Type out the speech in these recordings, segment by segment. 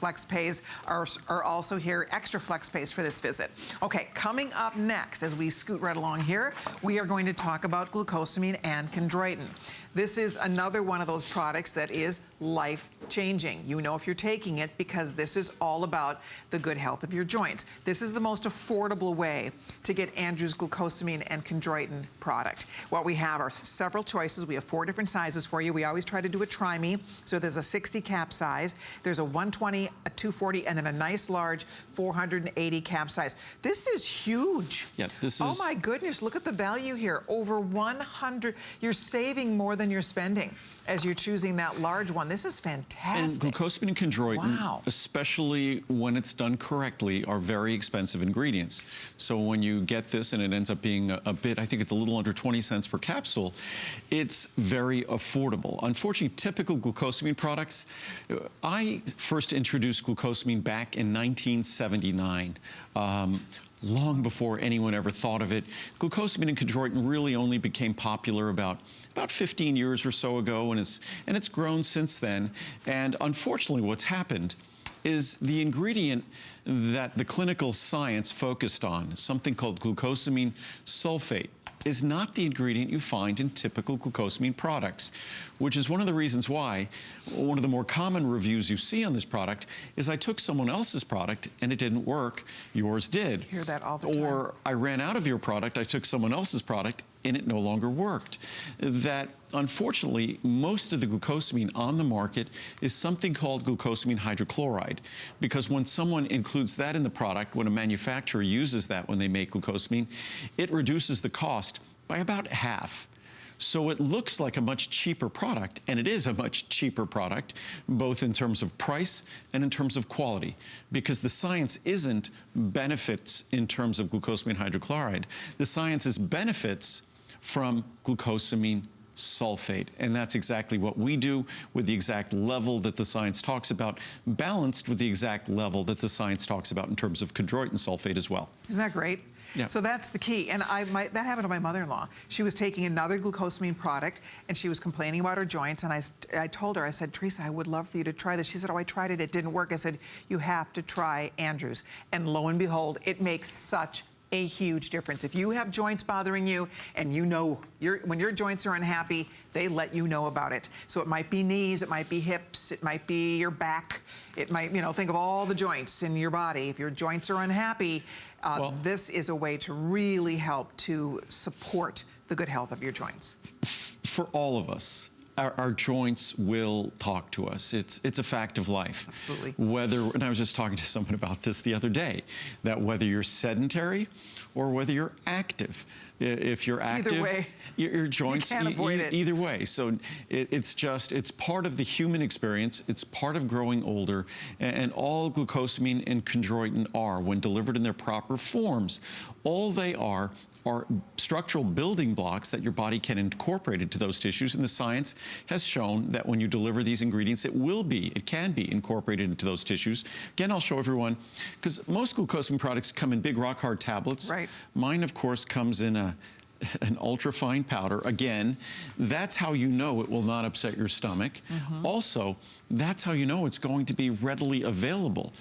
Flex pays are also here, extra flex pays for this visit. Okay, coming up next, as we scoot right along here, we are going to talk about glucosamine and chondroitin. This is another one of those products that is life-changing. You know if you're taking it because this is all about the good health of your joints. This is the most affordable way to get Andrew's glucosamine and chondroitin product. What we have are several choices. We have 4 different sizes for you. We always try to do a try me. So there's a 60 cap size, there's a 120, a 240, and then a nice large 480 cap size. This is huge. Yeah, this is... Oh my goodness, look at the value here. Over 100, you're saving more than you're spending as you're choosing that large one. This is fantastic. And glucosamine and chondroitin, wow, especially when it's done correctly, are very expensive ingredients. So when you get this and it ends up being a bit, I think it's a little under 20 cents per capsule, it's very affordable. Unfortunately, typical glucosamine products, I first introduced glucosamine back in 1979. Long before anyone ever thought of it. Glucosamine and chondroitin really only became popular about 15 years or so ago, and it's grown since then. And unfortunately, what's happened is the ingredient that the clinical science focused on, something called glucosamine sulfate, is not the ingredient you find in typical glucosamine products, which is one of the reasons why one of the more common reviews you see on this product is I took someone else's product and it didn't work, yours did. I hear that all the time. Or I ran out of your product, I took someone else's product and it no longer worked. That, unfortunately, most of the glucosamine on the market is something called glucosamine hydrochloride, because when someone includes that in the product, when a manufacturer uses that when they make glucosamine, it reduces the cost by about half. So it looks like a much cheaper product, and it is a much cheaper product, both in terms of price and in terms of quality, because the science isn't benefits in terms of glucosamine hydrochloride. The science is benefits from glucosamine sulfate, and that's exactly what we do with the exact level that the science talks about, balanced with the exact level that the science talks about in terms of chondroitin sulfate as well. Isn't that great? Yeah. So that's the key. And that happened to my mother-in-law. She was taking another glucosamine product and she was complaining about her joints. And I told her, I said, Teresa, I would love for you to try this. She said, oh, I tried it, it didn't work. I said, you have to try Andrew's. And lo and behold, it makes such a huge difference. If you have joints bothering you and you know when your joints are unhappy, they let you know about it. So it might be knees, it might be hips, it might be your back, it might, think of all the joints in your body. If your joints are unhappy, this is a way to really help to support the good health of your joints. For all of us, our joints will talk to us. It's a fact of life. Absolutely. And I was just talking to someone about this the other day, that whether you're sedentary or whether you're active, if you're active, either way, your joints, you can't avoid it. Either way. So it's part of the human experience. It's part of growing older. And all glucosamine and chondroitin are, when delivered in their proper forms, all they are structural building blocks that your body can incorporate into those tissues. And the science has shown that when you deliver these ingredients, it can be incorporated into those tissues. Again, I'll show everyone, because most glucosamine products come in big rock hard tablets. Right. Mine, of course, comes in an ultra fine powder. Again, that's how you know it will not upset your stomach. Mm-hmm. Also, that's how you know it's going to be readily available.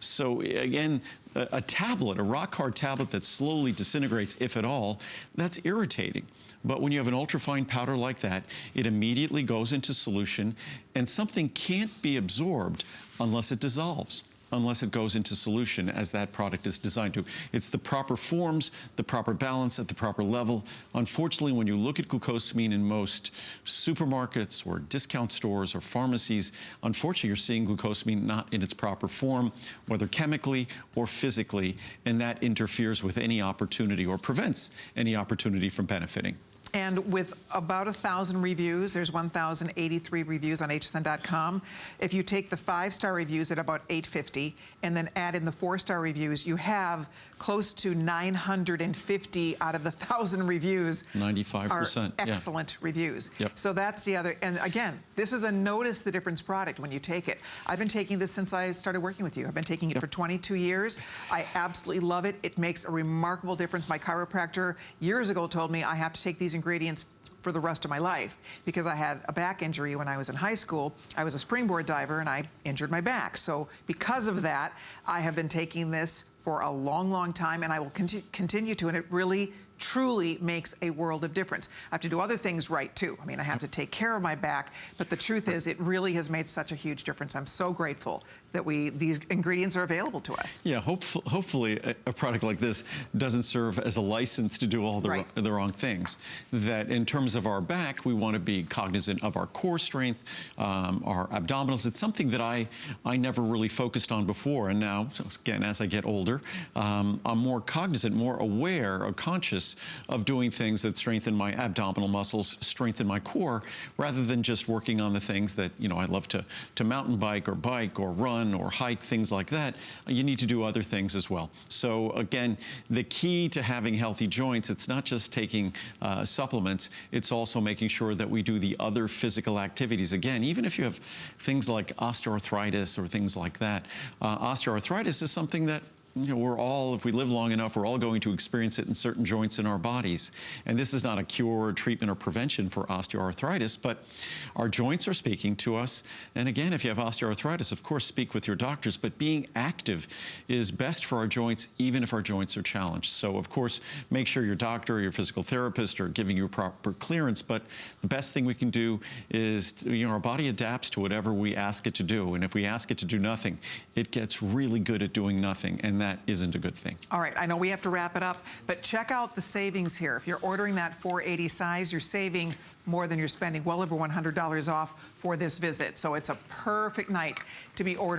So again, a tablet, a rock hard tablet that slowly disintegrates, if at all, that's irritating. But when you have an ultrafine powder like that, it immediately goes into solution, and something can't be absorbed unless it dissolves, unless it goes into solution, as that product is designed to. It's the proper forms, the proper balance at the proper level. Unfortunately, when you look at glucosamine in most supermarkets or discount stores or pharmacies, unfortunately, you're seeing glucosamine not in its proper form, whether chemically or physically, and that interferes with any opportunity or prevents any opportunity from benefiting. And with about 1,000 reviews, there's 1,083 reviews on hsn.com. If you take the 5-star reviews at about 850 and then add in the 4-star reviews, you have close to 950 out of the 1,000 reviews. 95%. Are excellent reviews. Yep. So that's the other, and again, this is a notice the difference product when you take it. I've been taking this since I started working with you. I've been taking it for 22 years. I absolutely love it. It makes a remarkable difference. My chiropractor years ago told me I have to take these ingredients for the rest of my life because I had a back injury when I was in high school. I was a springboard diver and I injured my back. So because of that, I have been taking this for a long, long time, and I will continue to, and it really, truly makes a world of difference. I have to do other things right, too. I mean, I have to take care of my back, but the truth is it really has made such a huge difference. I'm so grateful that these ingredients are available to us. Yeah, hopefully a product like this doesn't serve as a license to do all the wrong things. That in terms of our back, we want to be cognizant of our core strength, our abdominals. It's something that I never really focused on before, and now, again, as I get older, I'm more cognizant, more aware or conscious of doing things that strengthen my abdominal muscles, strengthen my core, rather than just working on the things that, you know, I love to mountain bike or run or hike, things like that. You need to do other things as well. So again, the key to having healthy joints, it's not just taking supplements, it's also making sure that we do the other physical activities. Again, even if you have things like osteoarthritis or things like that, osteoarthritis is something that, you know, we're all, if we live long enough, we're all going to experience it in certain joints in our bodies. And this is not a cure or treatment or prevention for osteoarthritis, but our joints are speaking to us. And again, if you have osteoarthritis, of course, speak with your doctors, but being active is best for our joints, even if our joints are challenged. So of course, make sure your doctor or your physical therapist are giving you proper clearance, but the best thing we can do is, you know, our body adapts to whatever we ask it to do. And if we ask it to do nothing, it gets really good at doing nothing. And that isn't a good thing. All right, I know we have to wrap it up, but check out the savings here. If you're ordering that 480 size, you're saving more than you're spending, well over $100 off for this visit. So it's a perfect night to be ordering.